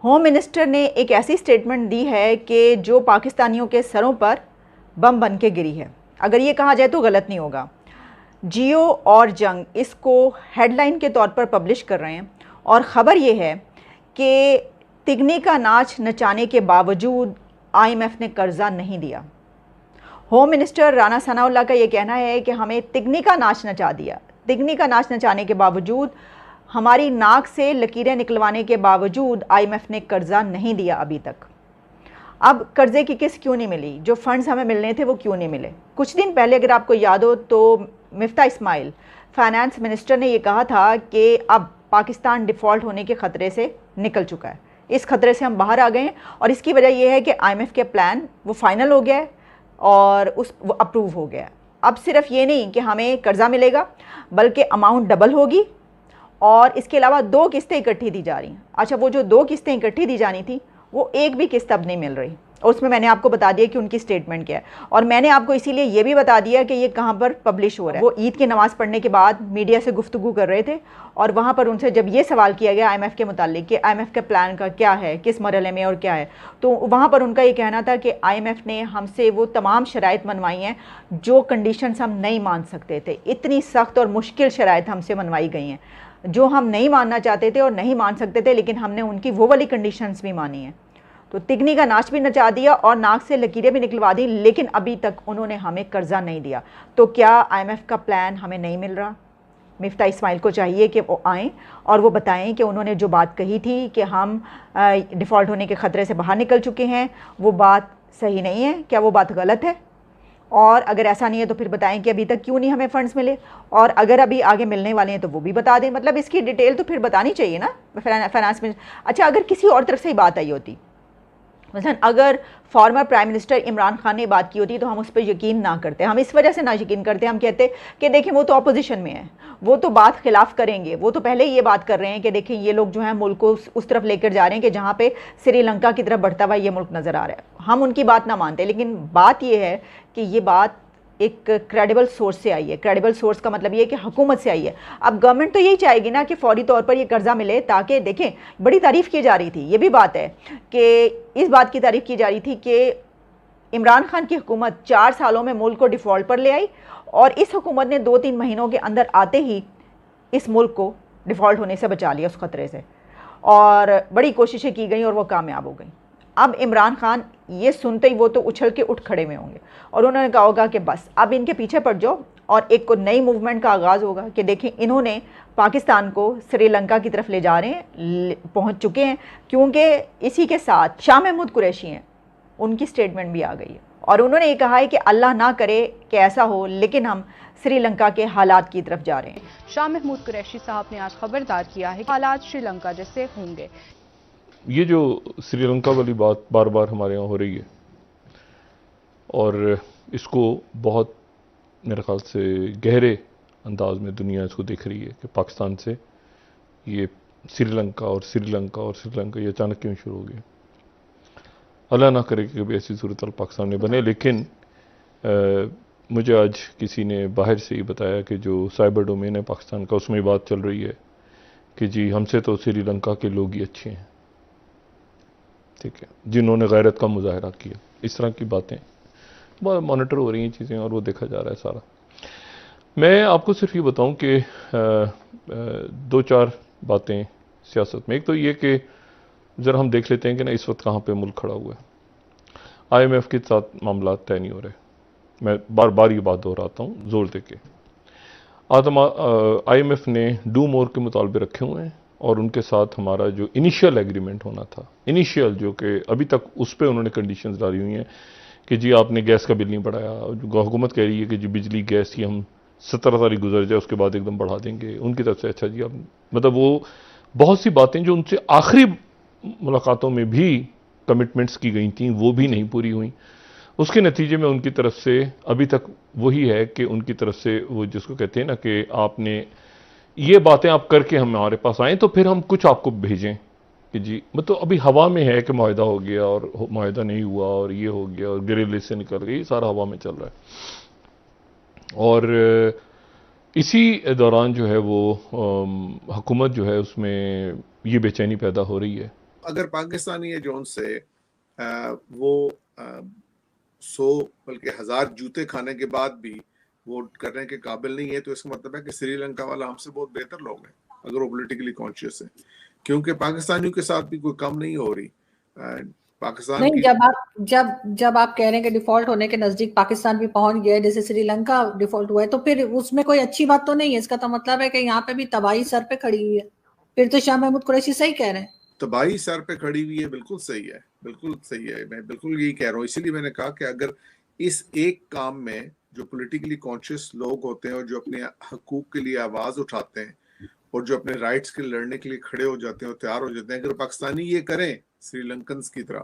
Home minister نے ایک ایسی سٹیٹمنٹ دی ہے کہ جو پاکستانیوں کے سروں پر بم بن کے گری ہے. اگر یہ کہا جائے تو غلط نہیں ہوگا. جیو اور جنگ اس کو ہیڈ لائن کے طور پر پبلش کر رہے ہیں اور خبر یہ ہے کہ تگنی کا ناچ نچانے کے باوجود آئی ایم ایف نے قرضہ نہیں دیا. ہوم منسٹر رانا ثناء اللہ کا یہ کہنا ہے کہ ہمیں تگنی کا ناچ نچا دیا. تگنی کا ناچ نچانے کے باوجود، ہماری ناک سے لکیریں نکلوانے کے باوجود آئی ایم ایف نے قرضہ نہیں دیا ابھی تک. اب قرضے کی قسط کیوں نہیں ملی؟ جو فنڈز ہمیں ملنے تھے وہ کیوں نہیں ملے؟ کچھ دن پہلے اگر آپ کو یاد ہو تو مفتاح اسماعیل فائنانس منسٹر نے یہ کہا تھا کہ اب پاکستان ڈیفالٹ ہونے کے خطرے سے نکل چکا ہے. اس خطرے سے ہم باہر آ گئے ہیں اور اس کی وجہ یہ ہے کہ آئی ایم ایف کے پلان وہ فائنل ہو گیا ہے اور وہ اپروو ہو گیا ہے. اب صرف یہ نہیں کہ ہمیں قرضہ ملے گا بلکہ اماؤنٹ ڈبل ہوگی اور اس کے علاوہ 2 قسطیں اکٹھی دی جا رہی ہیں. اچھا، وہ جو 2 قسطیں اکٹھی دی جانی تھی وہ ایک بھی قسط اب نہیں مل رہی اور اس میں نے آپ کو بتا دیا کہ ان کی سٹیٹمنٹ کیا ہے. اور میں نے آپ کو اسی لیے یہ بھی بتا دیا کہ یہ کہاں پر پبلش ہو رہا ہے. وہ عید کی نماز پڑھنے کے بعد میڈیا سے گفتگو کر رہے تھے اور وہاں پر ان سے جب یہ سوال کیا گیا آئی ایم ایف کے متعلق کہ آئی ایم ایف کے پلان کا کیا ہے، کس مرحلے میں اور کیا ہے، تو وہاں پر ان کا یہ کہنا تھا کہ آئی ایم ایف نے ہم سے وہ تمام شرائط منوائی ہیں جو کنڈیشنز ہم نہیں مان سکتے تھے. اتنی سخت اور مشکل شرائط ہم سے منوائی گئی ہیں جو ہم نہیں ماننا چاہتے تھے اور نہیں مان سکتے تھے، لیکن ہم نے ان کی وہ والی کنڈیشنز بھی مانی ہیں. تو تگنی کا ناچ بھی نچا دیا اور ناک سے لکیریں بھی نکلوا دیں، لیکن ابھی تک انہوں نے ہمیں قرضہ نہیں دیا. تو کیا آئی ایم ایف کا پلان ہمیں نہیں مل رہا؟ مفتاح اسماعیل کو چاہیے کہ وہ آئیں اور وہ بتائیں کہ انہوں نے جو بات کہی تھی کہ ہم ڈیفالٹ ہونے کے خطرے سے باہر نکل چکے ہیں وہ بات صحیح نہیں ہے. کیا وہ بات غلط ہے؟ اور اگر ایسا نہیں ہے تو پھر بتائیں کہ ابھی تک کیوں نہیں ہمیں فنڈز ملے، اور اگر ابھی آگے ملنے والے ہیں تو وہ بھی بتا دیں. مطلب اس کی ڈیٹیل تو پھر بتانی چاہیے نا فائنانس میں. اچھا، اگر کسی اور طرف سے ہی بات آئی ہوتی، مثلا اگر former prime minister Imran Khan نے بات کی ہوتی تو ہم اس پہ یقین نہ کرتے. ہم اس وجہ سے نہ یقین کرتے، ہم کہتے کہ دیکھیں وہ تو اپوزیشن میں ہیں، وہ تو بات خلاف کریں گے. وہ تو پہلے یہ بات کر رہے ہیں کہ دیکھیں یہ لوگ جو ہیں ملک کو اس طرف لے کر جا رہے ہیں کہ جہاں پہ سری لنکا کی طرف بڑھتا ہوا یہ ملک نظر آ رہا ہے. ہم ان کی بات نہ مانتے، لیکن بات یہ ہے کہ یہ بات ایک کریڈیبل سورس سے آئی ہے. کریڈیبل سورس کا مطلب یہ ہے کہ حکومت سے آئی ہے. اب گورنمنٹ تو یہی چاہے گی نا کہ فوری طور پر یہ قرضہ ملے، تاکہ دیکھیں بڑی تعریف کی جا رہی تھی، یہ بھی بات ہے کہ اس بات کی تعریف کی جا رہی تھی کہ عمران خان کی حکومت 4 سالوں میں ملک کو ڈیفالٹ پر لے آئی اور اس حکومت نے 2-3 مہینوں کے اندر آتے ہی اس ملک کو ڈیفالٹ ہونے سے بچا لیا، اس خطرے سے، اور بڑی کوششیں کی گئیں اور وہ کامیاب ہو گئیں. اب عمران خان یہ سنتے ہی وہ تو اچھل کے اٹھ کھڑے ہوئے ہوں گے اور انہوں نے کہا ہوگا کہ بس اب ان کے پیچھے پڑ جاؤ اور ایک کو نئی موومنٹ کا آغاز ہوگا کہ دیکھیں انہوں نے پاکستان کو سری لنکا کی طرف لے جا رہے ہیں، پہنچ چکے ہیں. کیونکہ اسی کے ساتھ شاہ محمود قریشی ہیں، ان کی سٹیٹمنٹ بھی آ گئی ہے اور انہوں نے یہ کہا ہے کہ اللہ نہ کرے کہ ایسا ہو، لیکن ہم سری لنکا کے حالات کی طرف جا رہے ہیں. شاہ محمود قریشی صاحب نے آج خبردار کیا ہے کہ حالات سری لنکا جیسے ہوں گے. یہ جو سری لنکا والی بات بار بار ہمارے یہاں ہو رہی ہے اور اس کو بہت میرے خیال سے گہرے انداز میں دنیا اس کو دیکھ رہی ہے کہ پاکستان سے یہ سری لنکا یہ اچانک کیوں شروع ہو گیا. اللہ نہ کرے کہ کبھی ایسی صورتحال پاکستان میں بنے. لیکن مجھے آج کسی نے باہر سے ہی بتایا کہ جو سائبر ڈومین ہے پاکستان کا، اس میں بات چل رہی ہے کہ جی ہم سے تو سری لنکا کے لوگ ہی اچھے ہیں، ٹھیک ہے، جنہوں نے غیرت کا مظاہرہ کیا. اس طرح کی باتیں بہت مانیٹر ہو رہی ہیں چیزیں اور وہ دیکھا جا رہا ہے سارا. میں آپ کو صرف یہ بتاؤں کہ 2-4 باتیں سیاست میں. ایک تو یہ کہ ذرا ہم دیکھ لیتے ہیں کہ نا اس وقت کہاں پہ ملک کھڑا ہوا ہے. آئی ایم ایف کے ساتھ معاملات طے نہیں ہو رہے. میں بار بار یہ بات دہراتا ہوں زور دے کے. آئی ایم ایف نے ڈو مور کے مطالبے رکھے ہوئے ہیں اور ان کے ساتھ ہمارا جو انیشیل ایگریمنٹ ہونا تھا، انیشیل جو کہ ابھی تک اس پہ انہوں نے کنڈیشنز ڈالی ہوئی ہیں کہ جی آپ نے گیس کا بل نہیں بڑھایا. حکومت کہہ رہی ہے کہ جی بجلی گیس کی ہم 17 تاریخ گزر جائے اس کے بعد ایک دم بڑھا دیں گے. ان کی طرف سے اچھا جی آپ مطلب وہ بہت سی باتیں جو ان سے آخری ملاقاتوں میں بھی کمٹمنٹس کی گئی تھیں وہ بھی نہیں پوری ہوئیں. اس کے نتیجے میں ان کی طرف سے ابھی تک وہی ہے کہ ان کی طرف سے وہ جس کو کہتے ہیں نا کہ آپ نے یہ باتیں آپ کر کے ہمارے پاس آئیں تو پھر ہم کچھ آپ کو بھیجیں کہ جی مطلب ابھی ہوا میں ہے کہ معاہدہ ہو گیا اور معاہدہ نہیں ہوا اور یہ ہو گیا اور گرے لسٹ سے نکل گئی، سارا ہوا میں چل رہا ہے. اور اسی دوران جو ہے وہ حکومت جو ہے اس میں یہ بے چینی پیدا ہو رہی ہے اگر پاکستانی ہے جو ان سے وہ 100 بلکہ 1000 جوتے کھانے کے بعد بھی ووٹ کرنے کے قابل نہیں ہے، تو اس کا مطلب ہے کہ سری لنکا والا ہم سے بہت بہتر لوگ ہیں اگر وہ پولیٹیکلی کانشیس ہیں، کیونکہ پاکستانیوں کے ساتھ بھی کوئی کم نہیں ہو رہی. پاکستان نہیں، کی جب آپ کہہ رہے ہیں کہ ڈیفالٹ ہونے کے نزدیک پاکستان بھی پہنچ گیا ہے، جیسے سری لنکا ڈیفالٹ ہوا ہے، تو پھر اس میں کوئی اچھی بات تو نہیں ہے. اس کا تو مطلب ہے کہ یہاں پہ بھی تباہی سر پہ کھڑی ہوئی ہے. پھر تو شاہ محمود قریشی صحیح کہہ رہے ہیں. تباہی سر پہ کھڑی ہوئی ہے، بالکل صحیح ہے، بالکل صحیح ہے. میں بالکل یہی کہہ رہا ہوں. اسی لیے میں نے کہا کہ اگر اس ایک کام میں جو پولیٹیکلی کانشیس لوگ ہوتے ہیں اور جو اپنے حقوق کے لیے آواز اٹھاتے ہیں اور جو اپنے رائٹس کے لڑنے کے لیے کھڑے ہو جاتے ہیں اور تیار ہو جاتے ہیں، اگر پاکستانی یہ کریں سری لنکنز کی طرح،